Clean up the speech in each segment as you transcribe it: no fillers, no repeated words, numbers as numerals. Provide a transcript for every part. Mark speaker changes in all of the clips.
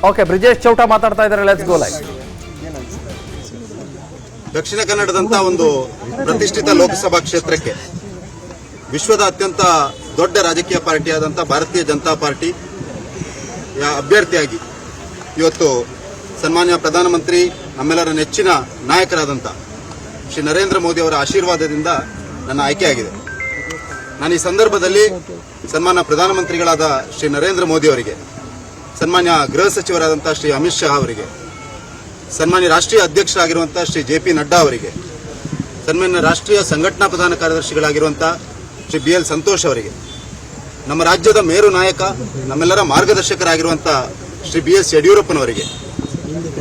Speaker 1: Okay, Brijesh Chowta ಮಾತಾಡ್ತಾ ಇದ್ದಾರೆ. Let's go live.
Speaker 2: ದಕ್ಷಿಣ ಕನ್ನಡದಂತ ಒಂದು ಪ್ರತಿಷ್ಠಿತ ಲೋಕಸಭಾ ಕ್ಷೇತ್ರಕ್ಕೆ ವಿಶ್ವದ ಅತ್ಯಂತ ದೊಡ್ಡ ರಾಜಕೀಯ ಪಾರ್ಟಿಯಾದಂಥ ಭಾರತೀಯ ಜನತಾ ಪಾರ್ಟಿ ಅಭ್ಯರ್ಥಿಯಾಗಿ ಇವತ್ತು ಸನ್ಮಾನ್ಯ ಪ್ರಧಾನಮಂತ್ರಿ, ನಮ್ಮೆಲ್ಲರ ನೆಚ್ಚಿನ ನಾಯಕರಾದಂಥ ಶ್ರೀ ನರೇಂದ್ರ ಮೋದಿ ಅವರ ಆಶೀರ್ವಾದದಿಂದ ನನ್ನ ಆಯ್ಕೆಯಾಗಿದೆ. ನಾನು ಈ ಸಂದರ್ಭದಲ್ಲಿ ಸನ್ಮಾನ್ಯ ಪ್ರಧಾನಮಂತ್ರಿಗಳಾದ ಶ್ರೀ ನರೇಂದ್ರ ಮೋದಿ ಅವರಿಗೆ, ಸನ್ಮಾನ್ಯ ಗೃಹ ಸಚಿವರಾದಂಥ ಶ್ರೀ ಅಮಿತ್ ಶಾ ಅವರಿಗೆ, ಸನ್ಮಾನ್ಯ ರಾಷ್ಟ್ರೀಯ ಅಧ್ಯಕ್ಷರಾಗಿರುವಂಥ ಶ್ರೀ JP ನಡ್ಡಾ ಅವರಿಗೆ, ಸನ್ಮಾನ್ಯ ರಾಷ್ಟ್ರೀಯ ಸಂಘಟನಾ ಪ್ರಧಾನ ಕಾರ್ಯದರ್ಶಿಗಳಾಗಿರುವಂಥ ಶ್ರೀ BL ಸಂತೋಷ್ ಅವರಿಗೆ, ನಮ್ಮ ರಾಜ್ಯದ ಮೇರು ನಾಯಕ, ನಮ್ಮೆಲ್ಲರ ಮಾರ್ಗದರ್ಶಕರಾಗಿರುವಂಥ ಶ್ರೀ BS ಯಡಿಯೂರಪ್ಪನವರಿಗೆ,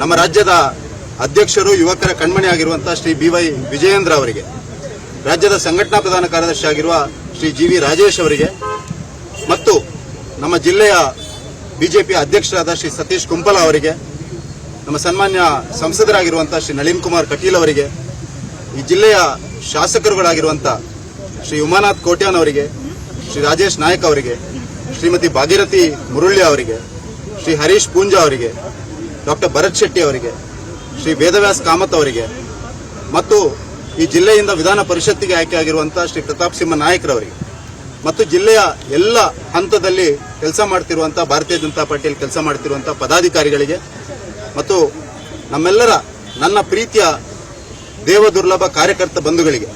Speaker 2: ನಮ್ಮ ರಾಜ್ಯದ ಅಧ್ಯಕ್ಷರು, ಯುವಕರ ಕಣ್ಮಣಿ ಆಗಿರುವಂಥ ಶ್ರೀ BY ವಿಜಯೇಂದ್ರ ಅವರಿಗೆ, ರಾಜ್ಯದ ಸಂಘಟನಾ ಪ್ರಧಾನ ಕಾರ್ಯದರ್ಶಿ ಆಗಿರುವ ಶ್ರೀ GV ರಾಜೇಶ್ ಅವರಿಗೆ ಮತ್ತು ನಮ್ಮ ಜಿಲ್ಲೆಯ ಬಿಜೆಪಿ ಅಧ್ಯಕ್ಷರಾದ ಶ್ರೀ ಸತೀಶ್ ಕುಂಪಲ ಅವರಿಗೆ, ನಮ್ಮ ಸನ್ಮಾನ್ಯ ಸಂಸದರಾಗಿರುವಂಥ ಶ್ರೀ ನಳಿನ್ ಕುಮಾರ್ ಕಟೀಲ್ ಅವರಿಗೆ, ಈ ಜಿಲ್ಲೆಯ ಶಾಸಕರುಗಳಾಗಿರುವಂಥ ಶ್ರೀ ಉಮಾನಾಥ್ ಕೋಟ್ಯಾನ್ ಅವರಿಗೆ, ಶ್ರೀ ರಾಜೇಶ್ ನಾಯಕ್ ಅವರಿಗೆ, ಶ್ರೀಮತಿ ಭಾಗೀರಥಿ ಮುರುಳ್ಳಿ ಅವರಿಗೆ, ಶ್ರೀ ಹರೀಶ್ ಪೂಂಜಾ ಅವರಿಗೆ, ಡಾಕ್ಟರ್ ಭರತ್ ಶೆಟ್ಟಿ ಅವರಿಗೆ, ಶ್ರೀ ವೇದವ್ಯಾಸ್ ಕಾಮತ್ ಅವರಿಗೆ ಮತ್ತು ಈ ಜಿಲ್ಲೆಯಿಂದ ವಿಧಾನ ಪರಿಷತ್ತಿಗೆ ಆಯ್ಕೆಯಾಗಿರುವಂಥ ಶ್ರೀ ಪ್ರತಾಪ್ ಸಿಂಹ ನಾಯಕರವರಿಗೆ ಮತ್ತು ಜಿಲ್ಲೆಯ ಎಲ್ಲ ಹಂತದಲ್ಲಿ ಕೆಲಸ ಮಾಡ್ತಿರುವಂಥ ಭಾರತೀಯ ಜನತಾ ಪಾರ್ಟಿಯಲ್ಲಿ ಕೆಲಸ ಮಾಡ್ತಿರುವಂಥ ಪದಾಧಿಕಾರಿಗಳಿಗೆ ಮತ್ತು ನಮ್ಮೆಲ್ಲರ ನನ್ನ ಪ್ರೀತಿಯ ದೇವದುರ್ಲಭ ಕಾರ್ಯಕರ್ತ ಬಂಧುಗಳಿಗೆ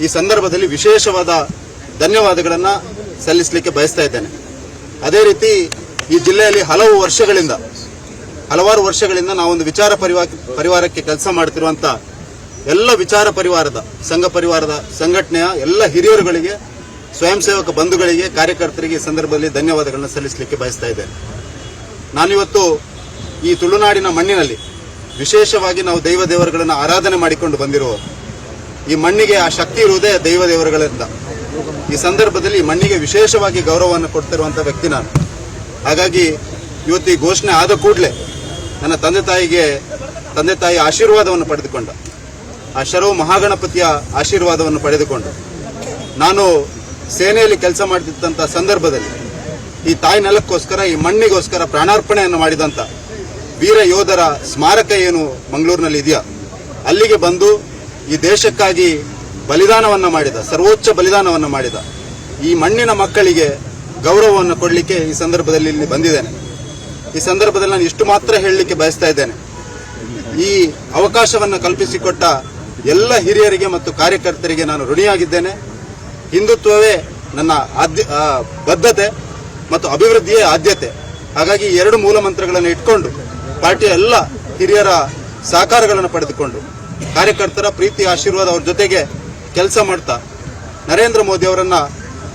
Speaker 2: ಈ ಸಂದರ್ಭದಲ್ಲಿ ವಿಶೇಷವಾದ ಧನ್ಯವಾದಗಳನ್ನು ಸಲ್ಲಿಸಲಿಕ್ಕೆ ಬಯಸ್ತಾ ಇದ್ದೇನೆ. ಅದೇ ರೀತಿ ಈ ಜಿಲ್ಲೆಯಲ್ಲಿ ಹಲವಾರು ವರ್ಷಗಳಿಂದ ನಾವೊಂದು ವಿಚಾರ ಪರಿವಾರಕ್ಕೆ ಕೆಲಸ ಮಾಡ್ತಿರುವಂಥ ಎಲ್ಲ ವಿಚಾರ ಪರಿವಾರದ ಸಂಘ ಪರಿವಾರದ ಸಂಘಟನೆಯ ಎಲ್ಲ ಹಿರಿಯರುಗಳಿಗೆ, ಸ್ವಯಂ ಸೇವಕ ಬಂಧುಗಳಿಗೆ, ಕಾರ್ಯಕರ್ತರಿಗೆ ಈ ಸಂದರ್ಭದಲ್ಲಿ ಧನ್ಯವಾದಗಳನ್ನು ಸಲ್ಲಿಸಲಿಕ್ಕೆ ಬಯಸ್ತಾ ಇದ್ದೇನೆ. ನಾನಿವತ್ತು ಈ ತುಳುನಾಡಿನ ಮಣ್ಣಿನಲ್ಲಿ ವಿಶೇಷವಾಗಿ ನಾವು ದೈವ ದೇವರುಗಳನ್ನು ಆರಾಧನೆ ಮಾಡಿಕೊಂಡು ಬಂದಿರುವ ಈ ಮಣ್ಣಿಗೆ ಆ ಶಕ್ತಿ ಇರುವುದೇ ದೈವ ದೇವರುಗಳಿಂದ. ಈ ಸಂದರ್ಭದಲ್ಲಿ ಈ ಮಣ್ಣಿಗೆ ವಿಶೇಷವಾಗಿ ಗೌರವವನ್ನು ಕೊಡ್ತಿರುವಂಥ ವ್ಯಕ್ತಿ ನಾನು. ಹಾಗಾಗಿ ಇವತ್ತು ಈ ಘೋಷಣೆ ಆದ ಕೂಡಲೇ ನನ್ನ ತಂದೆ ತಾಯಿ ಆಶೀರ್ವಾದವನ್ನು ಪಡೆದುಕೊಂಡ, ಆ ಶರವು ಮಹಾಗಣಪತಿಯ ಆಶೀರ್ವಾದವನ್ನು ಪಡೆದುಕೊಂಡು ನಾನು ಸೇನೆಯಲ್ಲಿ ಕೆಲಸ ಮಾಡ್ತಿದ್ದಂಥ ಸಂದರ್ಭದಲ್ಲಿ ಈ ತಾಯಿ ನೆಲಕ್ಕೋಸ್ಕರ, ಈ ಮಣ್ಣಿಗೋಸ್ಕರ ಪ್ರಾಣಾರ್ಪಣೆಯನ್ನು ಮಾಡಿದಂಥ ವೀರ ಯೋಧರ ಸ್ಮಾರಕ ಏನು ಮಂಗಳೂರಿನಲ್ಲಿ ಇದೆಯಾ, ಅಲ್ಲಿಗೆ ಬಂದು ಈ ದೇಶಕ್ಕಾಗಿ ಬಲಿದಾನವನ್ನು ಮಾಡಿದ, ಸರ್ವೋಚ್ಚ ಬಲಿದಾನವನ್ನು ಮಾಡಿದ ಈ ಮಣ್ಣಿನ ಮಕ್ಕಳಿಗೆ ಗೌರವವನ್ನು ಕೊಡಲಿಕ್ಕೆ ಈ ಸಂದರ್ಭದಲ್ಲಿ ಇಲ್ಲಿ ಬಂದಿದ್ದೇನೆ. ಈ ಸಂದರ್ಭದಲ್ಲಿ ನಾನು ಇಷ್ಟು ಮಾತ್ರ ಹೇಳಲಿಕ್ಕೆ ಬಯಸ್ತಾ ಇದ್ದೇನೆ. ಈ ಅವಕಾಶವನ್ನು ಕಲ್ಪಿಸಿಕೊಟ್ಟ ಎಲ್ಲ ಹಿರಿಯರಿಗೆ ಮತ್ತು ಕಾರ್ಯಕರ್ತರಿಗೆ ನಾನು ಋಣಿಯಾಗಿದ್ದೇನೆ. ಹಿಂದುತ್ವವೇ ನನ್ನ ಬದ್ಧತೆ ಮತ್ತು ಅಭಿವೃದ್ಧಿಯೇ ಆದ್ಯತೆ. ಹಾಗಾಗಿ ಈ ಎರಡು ಮೂಲ ಮಂತ್ರಗಳನ್ನು ಇಟ್ಕೊಂಡು ಪಾರ್ಟಿಯ ಎಲ್ಲ ಹಿರಿಯರ ಸಹಕಾರಗಳನ್ನು ಪಡೆದುಕೊಂಡು ಕಾರ್ಯಕರ್ತರ ಪ್ರೀತಿ ಆಶೀರ್ವಾದ ಅವ್ರ ಜೊತೆಗೆ ಕೆಲಸ ಮಾಡ್ತಾ ನರೇಂದ್ರ ಮೋದಿ ಅವರನ್ನ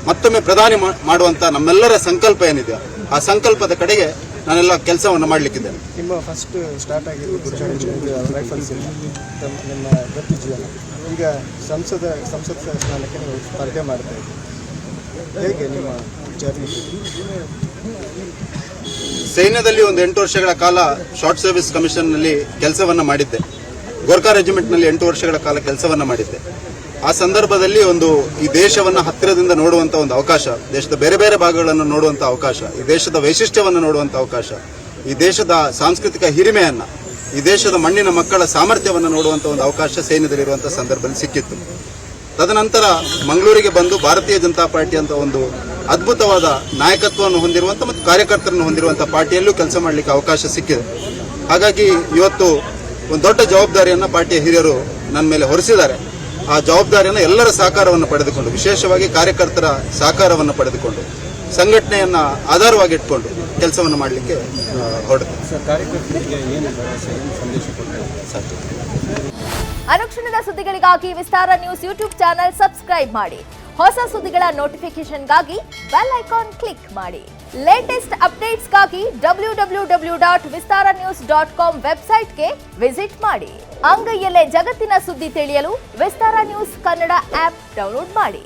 Speaker 2: ಮತ್ತೊಮ್ಮೆ ಪ್ರಧಾನಿ ಮಾಡುವಂತ ನಮ್ಮೆಲ್ಲರ ಸಂಕಲ್ಪ ಏನಿದೆ ಆ ಸಂಕಲ್ಪದ ಕಡೆಗೆ ನಾನೆಲ್ಲ ಕೆಲಸವನ್ನು ಮಾಡಲಿಕ್ಕಿದ್ದೇನೆ.
Speaker 3: ನಿಮ್ಮ ಫಸ್ಟ್ ಸ್ಟಾರ್ಟ್ ಆಗಿರೋದು ರೈಫಲ್ಸ್ ನಿಮ್ಮ ವೃತ್ತಿ ಜೀವನ, ಈಗ ಸಂಸತ್ ಸ್ಥಾನಕ್ಕೆ ನೀವು ಸ್ಪರ್ಧೆ ಮಾಡ್ತಾ ಇದ್ದೀರಿ. ಹೇಗೆ ನಿಮ್ಮ ಜರ್ನಿ?
Speaker 2: ಸೈನ್ಯದಲ್ಲಿ ಒಂದು 8 ವರ್ಷಗಳ ಕಾಲ ಶಾರ್ಟ್ ಸರ್ವಿಸ್ ಕಮಿಷನ್ನಲ್ಲಿ ಕೆಲಸವನ್ನು ಮಾಡಿದ್ದೆ. ಗೋರ್ಖಾ ರೆಜಿಮೆಂಟ್ನಲ್ಲಿ 8 ವರ್ಷಗಳ ಕಾಲ ಕೆಲಸವನ್ನು ಮಾಡಿದ್ದೆ. ಆ ಸಂದರ್ಭದಲ್ಲಿ ಈ ದೇಶವನ್ನು ಹತ್ತಿರದಿಂದ ನೋಡುವಂಥ ಒಂದು ಅವಕಾಶ, ದೇಶದ ಬೇರೆ ಬೇರೆ ಭಾಗಗಳನ್ನು ನೋಡುವಂಥ ಅವಕಾಶ, ಈ ದೇಶದ ವೈಶಿಷ್ಟ್ಯವನ್ನು ನೋಡುವಂಥ ಅವಕಾಶ, ಈ ದೇಶದ ಸಾಂಸ್ಕೃತಿಕ ಹಿರಿಮೆಯನ್ನು, ಈ ದೇಶದ ಮಣ್ಣಿನ ಮಕ್ಕಳ ಸಾಮರ್ಥ್ಯವನ್ನು ನೋಡುವಂಥ ಒಂದು ಅವಕಾಶ ಸೈನ್ಯದಲ್ಲಿರುವಂಥ ಸಂದರ್ಭದಲ್ಲಿ ಸಿಕ್ಕಿತ್ತು. ತದನಂತರ ಮಂಗಳೂರಿಗೆ ಬಂದು ಭಾರತೀಯ ಜನತಾ ಪಾರ್ಟಿ ಅಂತ ಒಂದು ಅದ್ಭುತವಾದ ನಾಯಕತ್ವವನ್ನು ಹೊಂದಿರುವಂಥ ಮತ್ತು ಕಾರ್ಯಕರ್ತರನ್ನು ಹೊಂದಿರುವಂಥ ಪಾರ್ಟಿಯಲ್ಲೂ ಕೆಲಸ ಮಾಡಲಿಕ್ಕೆ ಅವಕಾಶ ಸಿಕ್ಕಿದೆ. ಹಾಗಾಗಿ ಇವತ್ತು ಒಂದು ದೊಡ್ಡ ಜವಾಬ್ದಾರಿಯನ್ನು ಪಾರ್ಟಿಯ ಹಿರಿಯರು ನನ್ನ ಮೇಲೆ ಹೊರಿಸಿದ್ದಾರೆ. ಆ ಜವಾಬ್ದಾರಿಯನ್ನು ಎಲ್ಲರ ಸಹಕಾರವನ್ನು ಪಡೆದುಕೊಂಡು, ವಿಶೇಷವಾಗಿ ಕಾರ್ಯಕರ್ತರ ಸಹಕಾರವನ್ನು ಪಡೆದುಕೊಂಡು, ಸಂಘಟನೆಯನ್ನು ಆಧಾರವಾಗಿ ಇಟ್ಕೊಂಡು ಕೆಲಸವನ್ನು ಮಾಡಲಿಕ್ಕೆ ಹೊರಡುತ್ತೆ.
Speaker 4: ಅನುಕ್ಷಣದ ಸುದ್ದಿಗಳಿಗಾಗಿ ವಿಸ್ತಾರ ನ್ಯೂಸ್ ಯೂಟ್ಯೂಬ್ ಚಾನೆಲ್ ಸಬ್ಸ್ಕ್ರೈಬ್ ಮಾಡಿ. ಹೊಸ ಸುದ್ದಿಗಳ ನೋಟಿಫಿಕೇಶನ್ಗಾಗಿ ಬೆಲ್ ಐಕಾನ್ ಕ್ಲಿಕ್ ಮಾಡಿ. ಲೇಟೆಸ್ಟ್ ಅಪ್ಡೇಟ್ಸ್ಗಾಗಿ www.vistaranews.com ವೆಬ್ಸೈಟ್ಗೆ ವಿಸಿಟ್ ಮಾಡಿ. ಅಂಗೈಯಲ್ಲೇ ಜಗತ್ತಿನ ಸುದ್ದಿ ತಿಳಿಯಲು ವಿಸ್ತಾರ ನ್ಯೂಸ್ ಕನ್ನಡ ಆಪ್ ಡೌನ್ಲೋಡ್ ಮಾಡಿ.